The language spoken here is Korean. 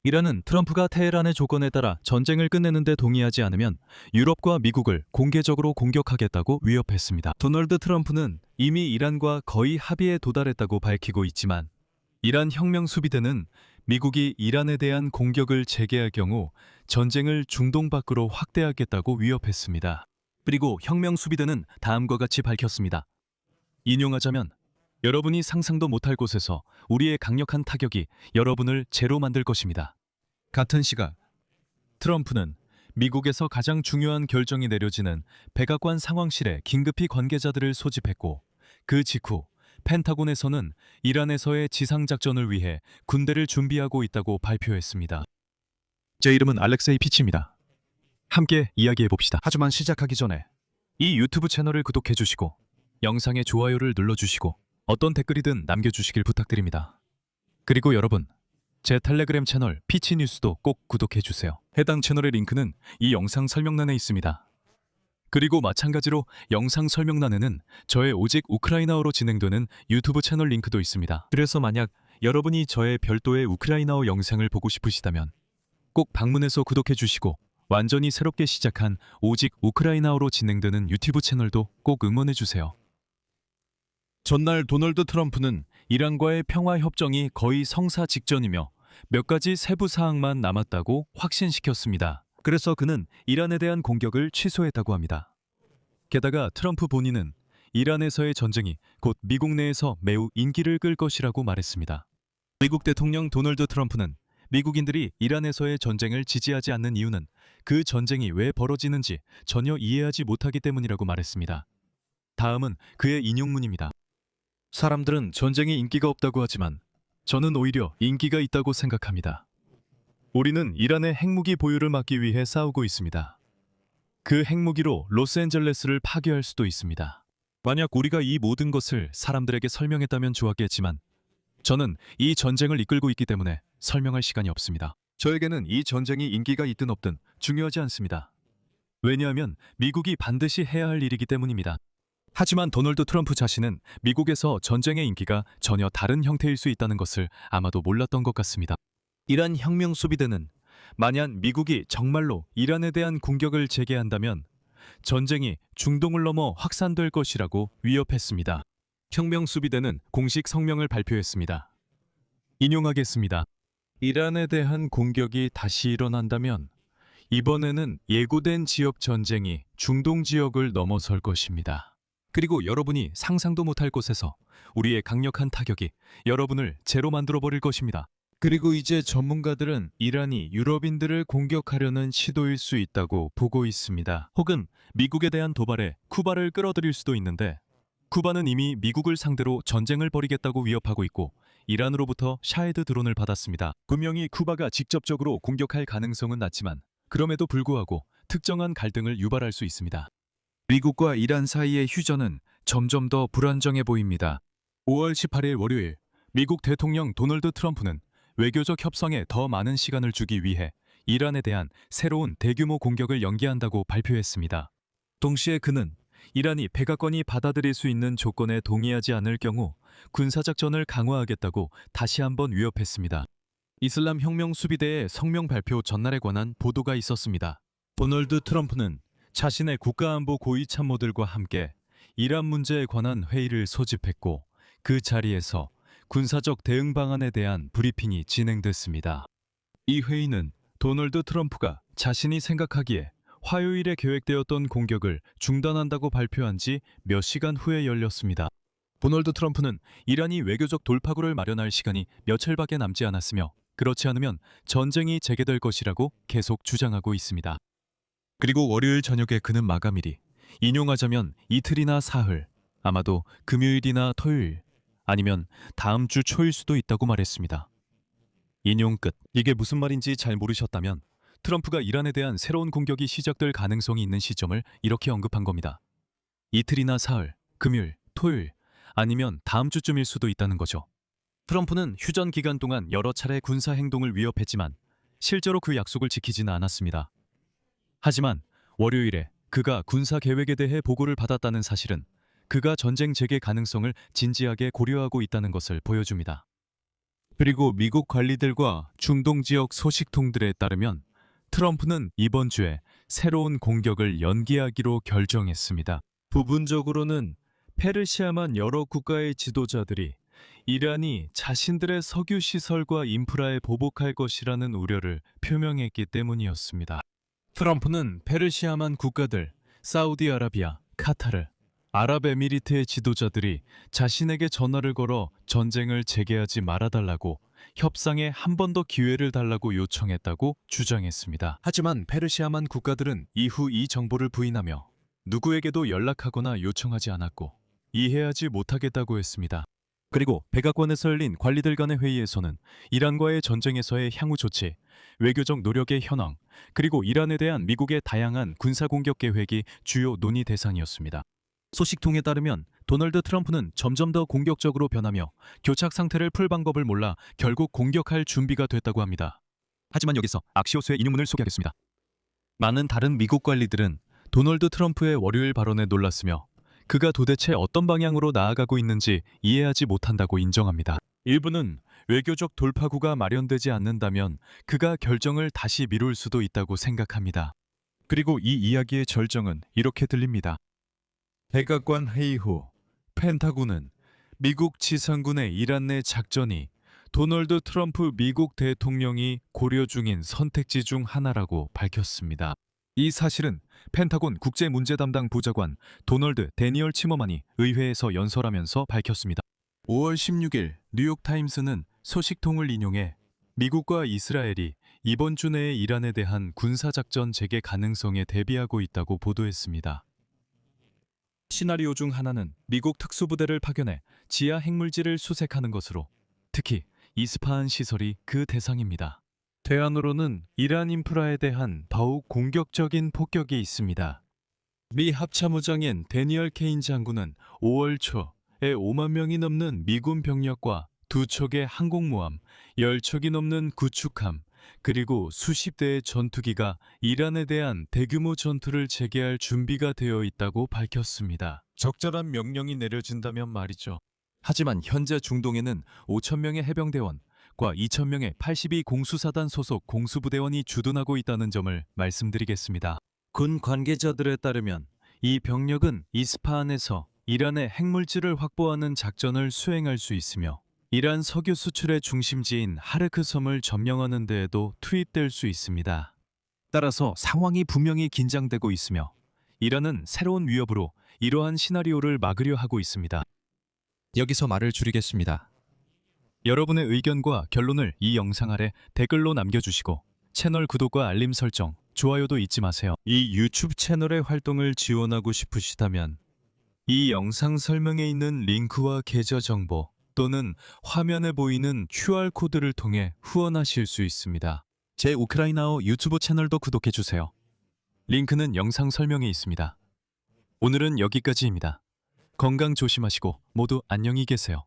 이란은 트럼프가 테헤란의 조건에 따라 전쟁을 끝내는 데 동의하지 않으면 유럽과 미국을 공개적으로 공격하겠다고 위협했습니다. 도널드 트럼프는 이미 이란과 거의 합의에 도달했다고 밝히고 있지만 이란 혁명수비대는 미국이 이란에 대한 공격을 재개할 경우 전쟁을 중동 밖으로 확대하겠다고 위협했습니다. 그리고 혁명수비대는 다음과 같이 밝혔습니다. 인용하자면 여러분이 상상도 못할 곳에서 우리의 강력한 타격이 여러분을 제로 만들 것입니다. 같은 시각 트럼프는 미국에서 가장 중요한 결정이 내려지는 백악관 상황실에 긴급히 관계자들을 소집했고 그 직후 펜타곤에서는 이란에서의 지상작전을 위해 군대를 준비하고 있다고 발표했습니다. 제 이름은 알렉세이 피치입니다. 함께 이야기해봅시다. 하지만 시작하기 전에 이 유튜브 채널을 구독해주시고 영상에 좋아요를 눌러주시고 어떤 댓글이든 남겨주시길 부탁드립니다. 그리고 여러분, 제 텔레그램 채널 피치뉴스도 꼭 구독해주세요. 해당 채널의 링크는 이 영상 설명란에 있습니다. 그리고 마찬가지로 영상 설명란에는 저의 오직 우크라이나어로 진행되는 유튜브 채널 링크도 있습니다. 그래서 만약 여러분이 저의 별도의 우크라이나어 영상을 보고 싶으시다면 꼭 방문해서 구독해주시고 완전히 새롭게 시작한 오직 우크라이나어로 진행되는 유튜브 채널도 꼭 응원해주세요. 전날 도널드 트럼프는 이란과의 평화협정이 거의 성사 직전이며 몇 가지 세부 사항만 남았다고 확신시켰습니다. 그래서 그는 이란에 대한 공격을 취소했다고 합니다. 게다가 트럼프 본인은 이란에서의 전쟁이 곧 미국 내에서 매우 인기를 끌 것이라고 말했습니다. 미국 대통령 도널드 트럼프는 미국인들이 이란에서의 전쟁을 지지하지 않는 이유는 그 전쟁이 왜 벌어지는지 전혀 이해하지 못하기 때문이라고 말했습니다. 다음은 그의 인용문입니다. 사람들은 전쟁이 인기가 없다고 하지만 저는 오히려 인기가 있다고 생각합니다. 우리는 이란의 핵무기 보유를 막기 위해 싸우고 있습니다. 그 핵무기로 로스앤젤레스를 파괴할 수도 있습니다. 만약 우리가 이 모든 것을 사람들에게 설명했다면 좋았겠지만 저는 이 전쟁을 이끌고 있기 때문에 설명할 시간이 없습니다. 저에게는 이 전쟁이 인기가 있든 없든 중요하지 않습니다. 왜냐하면 미국이 반드시 해야 할 일이기 때문입니다. 하지만 도널드 트럼프 자신은 미국에서 전쟁의 인기가 전혀 다른 형태일 수 있다는 것을 아마도 몰랐던 것 같습니다. 이란 혁명수비대는 만약 미국이 정말로 이란에 대한 공격을 재개한다면 전쟁이 중동을 넘어 확산될 것이라고 위협했습니다. 혁명수비대는 공식 성명을 발표했습니다. 인용하겠습니다. 이란에 대한 공격이 다시 일어난다면 이번에는 예고된 지역 전쟁이 중동 지역을 넘어설 것입니다. 그리고 여러분이 상상도 못할 곳에서 우리의 강력한 타격이 여러분을 제로 만들어버릴 것입니다. 그리고 이제 전문가들은 이란이 유럽인들을 공격하려는 시도일 수 있다고 보고 있습니다. 혹은 미국에 대한 도발에 쿠바를 끌어들일 수도 있는데 쿠바는 이미 미국을 상대로 전쟁을 벌이겠다고 위협하고 있고 이란으로부터 샤헤드 드론을 받았습니다. 분명히 쿠바가 직접적으로 공격할 가능성은 낮지만 그럼에도 불구하고 특정한 갈등을 유발할 수 있습니다. 미국과 이란 사이의 휴전은 점점 더 불안정해 보입니다. 5월 18일 월요일 미국 대통령 도널드 트럼프는 외교적 협상에 더 많은 시간을 주기 위해 이란에 대한 새로운 대규모 공격을 연기한다고 발표했습니다. 동시에 그는 이란이 백악관이 받아들일 수 있는 조건에 동의하지 않을 경우 군사작전을 강화하겠다고 다시 한번 위협했습니다. 이슬람 혁명 수비대의 성명 발표 전날에 관한 보도가 있었습니다. 도널드 트럼프는 자신의 국가안보 고위 참모들과 함께 이란 문제에 관한 회의를 소집했고 그 자리에서 군사적 대응 방안에 대한 브리핑이 진행됐습니다. 이 회의는 도널드 트럼프가 자신이 생각하기에 화요일에 계획되었던 공격을 중단한다고 발표한 지 몇 시간 후에 열렸습니다. 도널드 트럼프는 이란이 외교적 돌파구를 마련할 시간이 며칠밖에 남지 않았으며 그렇지 않으면 전쟁이 재개될 것이라고 계속 주장하고 있습니다. 그리고 월요일 저녁에 그는 마감일이 인용하자면 이틀이나 사흘, 아마도 금요일이나 토요일, 아니면 다음 주 초일 수도 있다고 말했습니다. 인용 끝. 이게 무슨 말인지 잘 모르셨다면 트럼프가 이란에 대한 새로운 공격이 시작될 가능성이 있는 시점을 이렇게 언급한 겁니다. 이틀이나 사흘, 금요일, 토요일, 아니면 다음 주쯤일 수도 있다는 거죠. 트럼프는 휴전 기간 동안 여러 차례 군사 행동을 위협했지만 실제로 그 약속을 지키지는 않았습니다. 하지만 월요일에 그가 군사 계획에 대해 보고를 받았다는 사실은 그가 전쟁 재개 가능성을 진지하게 고려하고 있다는 것을 보여줍니다. 그리고 미국 관리들과 중동 지역 소식통들에 따르면 트럼프는 이번 주에 새로운 공격을 연기하기로 결정했습니다. 부분적으로는 페르시아만 여러 국가의 지도자들이 이란이 자신들의 석유 시설과 인프라에 보복할 것이라는 우려를 표명했기 때문이었습니다. 트럼프는 페르시아만 국가들, 사우디아라비아, 카타르, 아랍에미리트의 지도자들이 자신에게 전화를 걸어 전쟁을 재개하지 말아달라고 협상에 한 번 더 기회를 달라고 요청했다고 주장했습니다. 하지만 페르시아만 국가들은 이후 이 정보를 부인하며 누구에게도 연락하거나 요청하지 않았고 이해하지 못하겠다고 했습니다. 그리고 백악관에서 열린 관리들 간의 회의에서는 이란과의 전쟁에서의 향후 조치, 외교적 노력의 현황, 그리고 이란에 대한 미국의 다양한 군사공격 계획이 주요 논의 대상이었습니다. 소식통에 따르면 도널드 트럼프는 점점 더 공격적으로 변하며 교착 상태를 풀 방법을 몰라 결국 공격할 준비가 됐다고 합니다. 하지만 여기서 악시오스의 인용문을 소개하겠습니다. 많은 다른 미국 관리들은 도널드 트럼프의 월요일 발언에 놀랐으며 그가 도대체 어떤 방향으로 나아가고 있는지 이해하지 못한다고 인정합니다. 일부는 외교적 돌파구가 마련되지 않는다면 그가 결정을 다시 미룰 수도 있다고 생각합니다. 그리고 이 이야기의 절정은 이렇게 들립니다. 백악관 회의 후 펜타곤은 미국 지상군의 이란 내 작전이 도널드 트럼프 미국 대통령이 고려 중인 선택지 중 하나라고 밝혔습니다. 이 사실은 펜타곤 국제문제 담당 부자관 도널드 데니얼 치머만이 의회에서 연설하면서 밝혔습니다. 5월 16일 뉴욕타임스는 소식통을 인용해 미국과 이스라엘이 이번 주 내에 이란에 대한 군사작전 재개 가능성에 대비하고 있다고 보도했습니다. 시나리오 중 하나는 미국 특수부대를 파견해 지하 핵물질을 수색하는 것으로, 특히 이스파한 시설이 그 대상입니다. 대안으로는 이란 인프라에 대한 더욱 공격적인 폭격이 있습니다. 미 합참의장인 데니얼 케인 장군은 5월 초에 5만 명이 넘는 미군 병력과 두 척의 항공모함, 10척이 넘는 구축함, 그리고 수십 대의 전투기가 이란에 대한 대규모 전투를 재개할 준비가 되어 있다고 밝혔습니다. 적절한 명령이 내려진다면 말이죠. 하지만 현재 중동에는 5천 명의 해병대원과 2천 명의 82 공수사단 소속 공수부대원이 주둔하고 있다는 점을 말씀드리겠습니다. 군 관계자들에 따르면 이 병력은 이스파한에서 이란의 핵물질을 확보하는 작전을 수행할 수 있으며 이란 석유 수출의 중심지인 하르크 섬을 점령하는 데에도 투입될 수 있습니다. 따라서 상황이 분명히 긴장되고 있으며 이란은 새로운 위협으로 이러한 시나리오를 막으려 하고 있습니다. 여기서 말을 줄이겠습니다. 여러분의 의견과 결론을 이 영상 아래 댓글로 남겨주시고 채널 구독과 알림 설정, 좋아요도 잊지 마세요. 이 유튜브 채널의 활동을 지원하고 싶으시다면 이 영상 설명에 있는 링크와 계좌 정보 또는 화면에 보이는 QR코드를 통해 후원하실 수 있습니다. 제 우크라이나어 유튜브 채널도 구독해주세요. 링크는 영상 설명에 있습니다. 오늘은 여기까지입니다. 건강 조심하시고 모두 안녕히 계세요.